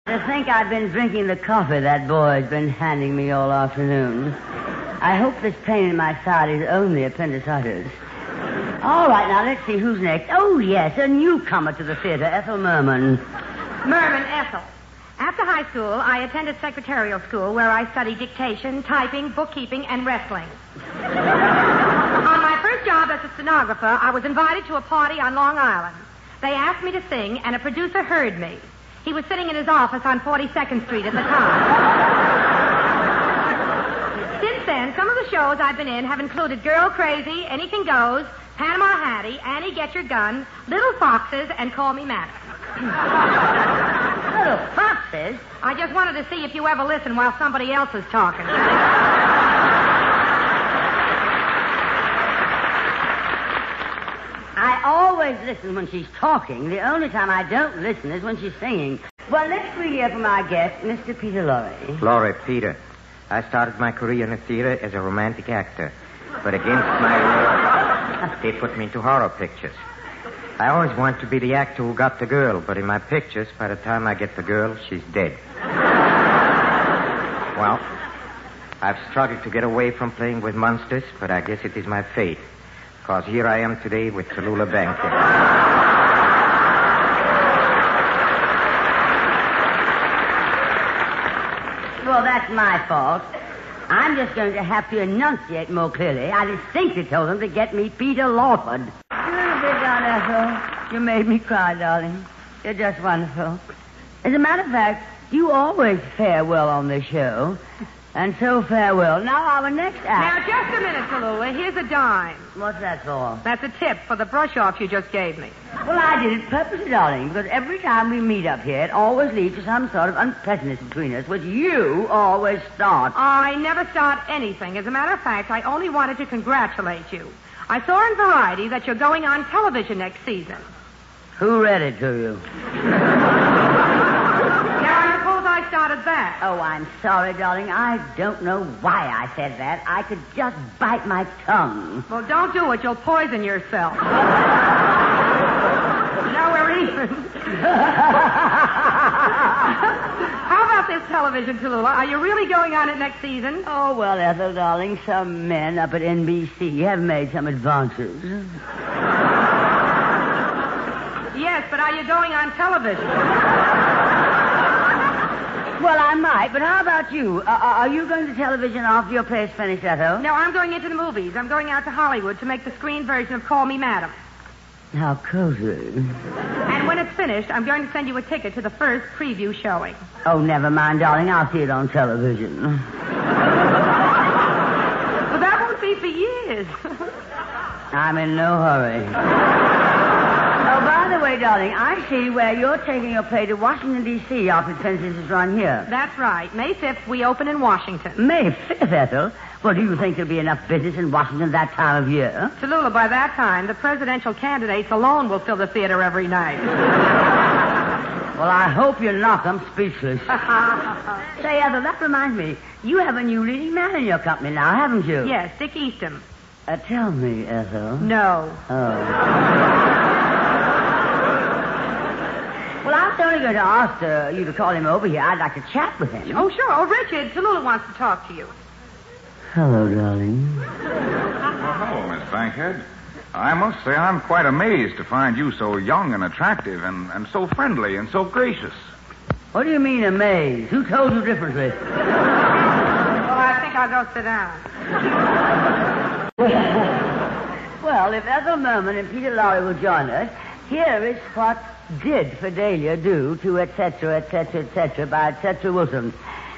To think I've been drinking the coffee that boy's been handing me all afternoon. I hope this pain in my side is only appendicitis. All right, now let's see who's next. Oh, yes, a newcomer to the theater, Ethel Merman. Merman, Ethel. After high school, I attended secretarial school where I studied dictation, typing, bookkeeping, and wrestling. On my first job as a stenographer, I was invited to a party on Long Island. They asked me to sing, and a producer heard me. He was sitting in his office on 42nd Street at the time. Since then, some of the shows I've been in have included Girl Crazy, Anything Goes, Panama Hattie, Annie Get Your Gun, Little Foxes, and Call Me Madam. Little Foxes? I just wanted to see if you ever listen while somebody else is talking. I always listen when she's talking. The only time I don't listen is when she's singing. Well, let's hear from our guest, Mr. Peter Lorre. Lorre, Peter. I started my career in the theater as a romantic actor. But against my will, they put me into horror pictures. I always want to be the actor who got the girl, but in my pictures, by the time I get the girl, she's dead. Well, I've struggled to get away from playing with monsters, but I guess it is my fate. Because here I am today with Tallulah Bankhead. Well, that's my fault. I'm just going to have to enunciate more clearly. I distinctly told them to get me Peter Lawford. You're a big on Ethel. You made me cry, darling. You're just wonderful. As a matter of fact, you always fare well on this show. And so farewell. Now, our next act... Now, just a minute, Tallulah. Here's a dime. What's that for? That's a tip for the brush-off you just gave me. Well, I did it purposely, darling, because every time we meet up here, it always leads to some sort of unpleasantness between us, which you always start. I never start anything. As a matter of fact, I only wanted to congratulate you. I saw in Variety that you're going on television next season. Who read it to you? I started that. Oh, I'm sorry, darling. I don't know why I said that. I could just bite my tongue. Well, don't do it. You'll poison yourself. Now we're even. How about this television, Tallulah? Are you really going on it next season? Oh, well, Ethel, darling, some men up at NBC have made some advances. Yes, but are you going on television? Well, I might, but how about you? Are you going to television after your play's finished, Ethel? No, I'm going into the movies. I'm going out to Hollywood to make the screen version of Call Me Madam. How cozy. And when it's finished, I'm going to send you a ticket to the first preview showing. Oh, never mind, darling. I'll see it on television. Well, that won't be for years. I'm in no hurry. Oh, by the way, darling, I see where you're taking your play to Washington, D.C. after it finishes its run here. That's right. May 5th, we open in Washington. May 5th, Ethel? Well, do you think there'll be enough business in Washington that time of year? Tallulah, by that time, the presidential candidates alone will fill the theater every night. Well, I hope you knock them speechless. Say, Ethel, that reminds me. You have a new leading man in your company now, haven't you? Yes, Dick Eastham. Tell me, Ethel. No. Oh. Well, I was only going to ask you to call him over here. I'd like to chat with him. Oh, sure. Oh, Richard, Tallulah wants to talk to you. Hello, darling. Well, hello, Miss Bankhead. I must say I'm quite amazed to find you so young and attractive and so friendly and so gracious. What do you mean amazed? Who told you differently? Well, I think I'll go sit down. Well, if Ethel Merman and Peter Lorre will join us, here is what did Fidelia do to etc., etc., etc. by etc. Wilson.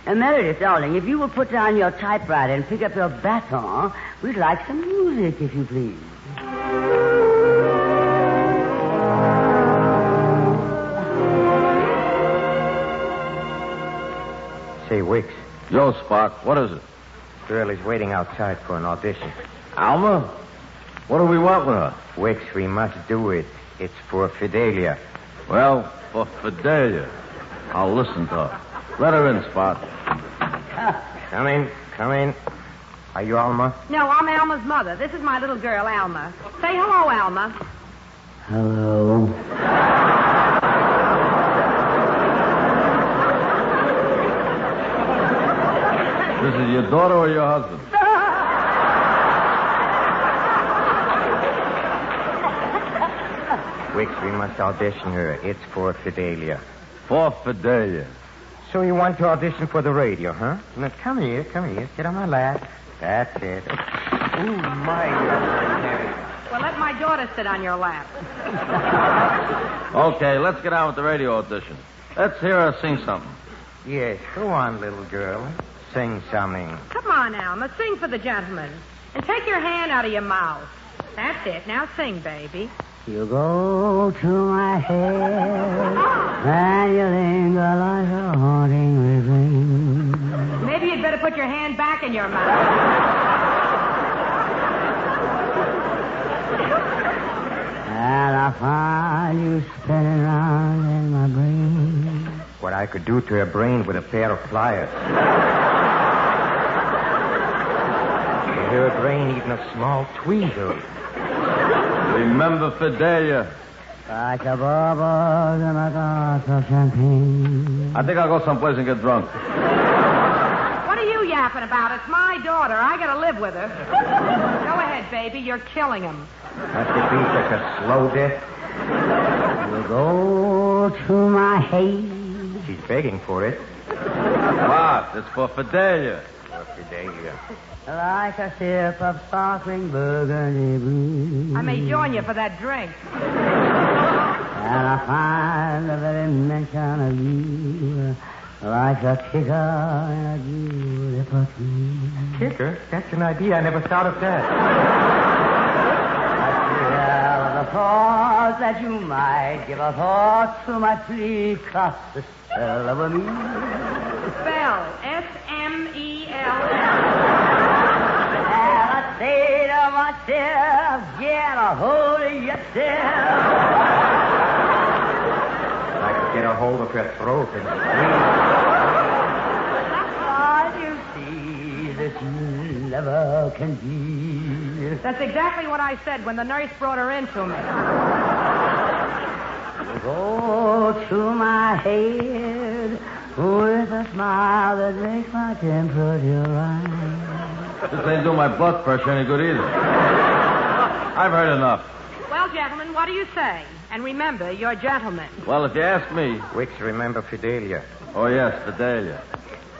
And Meredith, darling, if you will put down your typewriter and pick up your baton, we'd like some music, if you please. Say, Wicks. Yo, Spock, what is it? Girl is waiting outside for an audition. Alma? What do we want with her? Wicks, we must do it. It's for Fidelia. Well, for Fidelia. I'll listen to her. Let her in, Spot. Come in, come in. Are you Alma? No, I'm Alma's mother. This is my little girl, Alma. Say hello, Alma. Hello. Is it your daughter or your husband? Wicks, we must audition her. It's for Fidelia. For Fidelia. So you want to audition for the radio, huh? Now, come here. Get on my lap. That's it. Ooh, my God. Well, let my daughter sit on your lap. Okay, let's get on with the radio audition. Let's hear her sing something. Yes, go on, little girl. Sing something. Come on, Alma. Sing for the gentleman. And take your hand out of your mouth. That's it. Now sing, baby. You go to my head, and you linger like a haunting refrain. Maybe you'd better put your hand back in your mouth. And I find you spinning around in my brain. What I could do to her brain with a pair of pliers. Her brain even a small tweezer. Remember Fidelia. Like a bubble in a glass of champagne. I think I'll go someplace and get drunk. What are you yapping about? It's my daughter. I gotta live with her. Go ahead, baby. You're killing him. That could be such a slow death. You go to my head. She's begging for it. What? It's for Fidelia. For Fidelia. Like a sip of sparkling burgundy brew. I may join you for that drink. And I find the very mention of you like a kicker in a beautiful tree. Kicker? That's an idea. I never thought of that. I feel the thought that you might give a thought to my plea, 'cause the spell of me. Spell. S-M-E-L. Say to myself, get a hold of yourself. I could get a hold of her throat and Can't you see that you never can be? That's exactly what I said when the nurse brought her in to me. Go to my head with a smile that makes my temperature rise. This ain't doing my blood pressure any good either. I've heard enough. Well, gentlemen, what do you say? And remember, you're gentlemen. Well, if you ask me... Wicks, remember Fidelia. Oh, yes, Fidelia.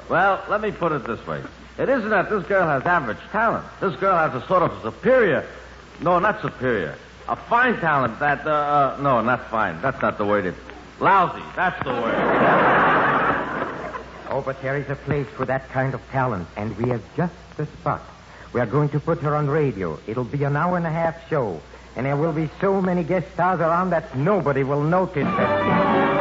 Well, let me put it this way. It isn't that this girl has average talent. This girl has a sort of superior... No, not superior. A fine talent that, no, not fine. That's not the word. It's lousy. That's the word. Oh, but there is a place for that kind of talent, and we have just the spot. We are going to put her on radio. It'll be an hour-and-a-half show, and there will be so many guest stars around that nobody will notice her.